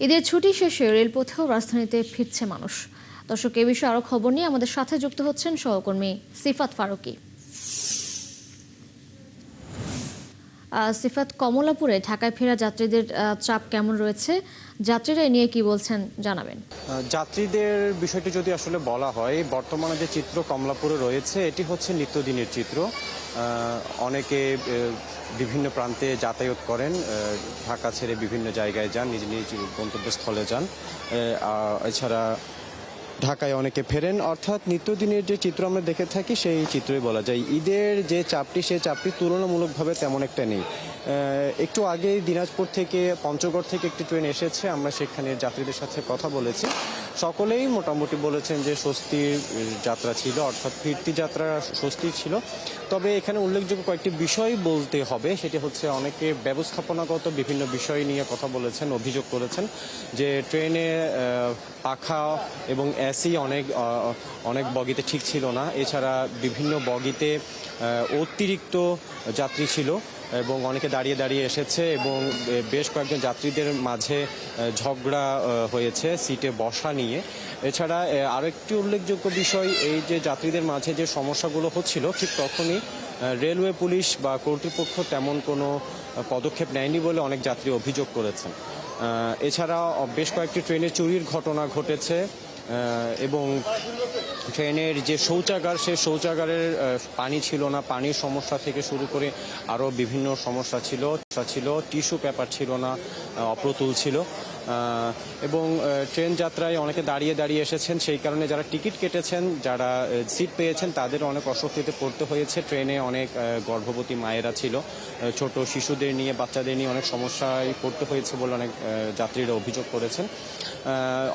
ঈদের ছুটি শেষে রেলপথেও রাজধানীতে ফিরছে মানুষ। দর্শক, এ বিষয়ে আরো খবর নিয়ে আমাদের সাথে যুক্ত হচ্ছেন সহকর্মী সিফাত ফারুকী। সিফাত, কমলাপুরে ঢাকায় ফেরা যাত্রীদের চাপ কেমন রয়েছে? যাত্রীরা এ নিয়ে কি বলছেন জানাবেন। যাত্রীদের বিষয়টি যদি আসলে বলা হয়, বর্তমানে যে চিত্র কমলাপুরে রয়েছে এটি হচ্ছে নিত্যদিনের চিত্র। অনেকে বিভিন্ন প্রান্তে যাতায়াত করেন, ঢাকা ছেড়ে বিভিন্ন জায়গায় যান, নিজ নিজ গন্তব্যস্থলে যান। এছাড়া ঢাকায় অনেকে ফেরেন, অর্থাৎ নিত্যদিনের যে চিত্র আমরা দেখে থাকি সেই চিত্রই বলা যায়। ঈদের যে চাপটি, সেই চাপটি তুলনামূলকভাবে তেমন একটা নেই। একটু আগে দিনাজপুর থেকে পঞ্চগড় থেকে একটি ট্রেন এসেছে, আমরা সেখানে যাত্রীদের সাথে কথা বলেছি। সকলেই মোটামুটি বলেছেন যে স্বস্তির যাত্রা ছিল, অর্থাৎ ফিরতি যাত্রা স্বস্তির ছিল। তবে এখানে উল্লেখযোগ্য কয়েকটি বিষয় বলতে হবে, সেটি হচ্ছে অনেকে ব্যবস্থাপনাগত বিভিন্ন বিষয় নিয়ে কথা বলেছেন, অভিযোগ করেছেন যে ট্রেনে পাখা এবং এসি অনেক বগিতে ঠিক ছিল না। এছাড়া বিভিন্ন বগিতে অতিরিক্ত যাত্রী ছিল এবং অনেকে দাঁড়িয়ে দাঁড়িয়ে এসেছে এবং বেশ কয়েকজন যাত্রীদের মাঝে ঝগড়া হয়েছে সিটে বসা নিয়ে। এছাড়া আরও একটি উল্লেখযোগ্য বিষয়, এই যে যাত্রীদের মাঝে যে সমস্যাগুলো হচ্ছিল, ঠিক তখনই রেলওয়ে পুলিশ বা কর্তৃপক্ষ তেমন কোনো পদক্ষেপ নেয়নি বলে অনেক যাত্রী অভিযোগ করেছেন। এছাড়া বেশ কয়েকটি ট্রেনে চুরির ঘটনা ঘটেছে এবং ট্রেনের যে শৌচাগার, সেই শৌচাগারের পানি ছিল না, পানির সমস্যা থেকে শুরু করে আরও বিভিন্ন সমস্যা ছিল। টিস্যু পেপার ছিল না, অপ্রতুল ছিল এবং ট্রেন যাত্রায় অনেকে দাঁড়িয়ে দাঁড়িয়ে এসেছেন। সেই কারণে যারা টিকিট কেটেছেন, যারা সিট পেয়েছেন, তাদের অনেক অস্বস্তিতে পড়তে হয়েছে। ট্রেনে অনেক গর্ভবতী মায়েরা ছিল, ছোট শিশুদের নিয়ে, বাচ্চাদের নিয়ে অনেক সমস্যায় পড়তে হয়েছে বলে অনেক যাত্রীরা অভিযোগ করেছেন।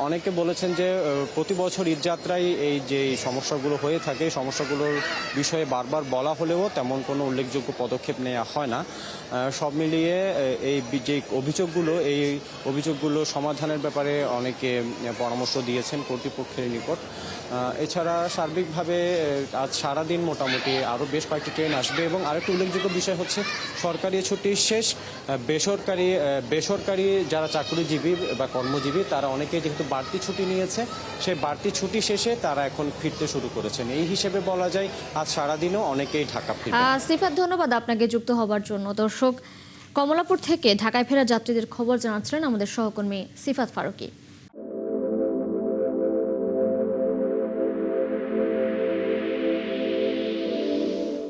অনেকে বলেছেন যে প্রতি বছর ঈদযাত্রায় এই যে সমস্যাগুলো হয়ে থাকে, এই সমস্যাগুলোর বিষয়ে বারবার বলা হলেও তেমন কোনো উল্লেখযোগ্য পদক্ষেপ নেওয়া হয় না। সব মিলিয়ে এই যে অভিযোগগুলো সমাধানের ব্যাপারে অনেকে পরামর্শ দিয়েছেন কর্তৃপক্ষের নিকট। এছাড়া সার্বিকভাবে আজ সারাদিন মোটামুটি আরও বেশ কয়েকটি ট্রেন আসবে এবং আরেকটি উল্লেখযোগ্য বিষয় হচ্ছে সরকারি ছুটির শেষ বেসরকারি যারা চাকরিজীবী বা কর্মজীবী, তারা অনেকেই যেহেতু বাড়তি ছুটি নিয়েছে, সেই বাড়তি ছুটি শেষে তারা এখন ফিরতে শুরু করেছেন। এই হিসেবে বলা যায় আজ সারাদিনও অনেকেই ঢাকা ফিরবে। সিফাত, ধন্যবাদ আপনাকে যুক্ত হবার জন্য। দর্শক, কমলাপুর থেকে ঢাকায় ফেরা যাত্রীদের খবর জানাচ্ছিলেন আমাদের সহকর্মী সিফাত ফারুকী।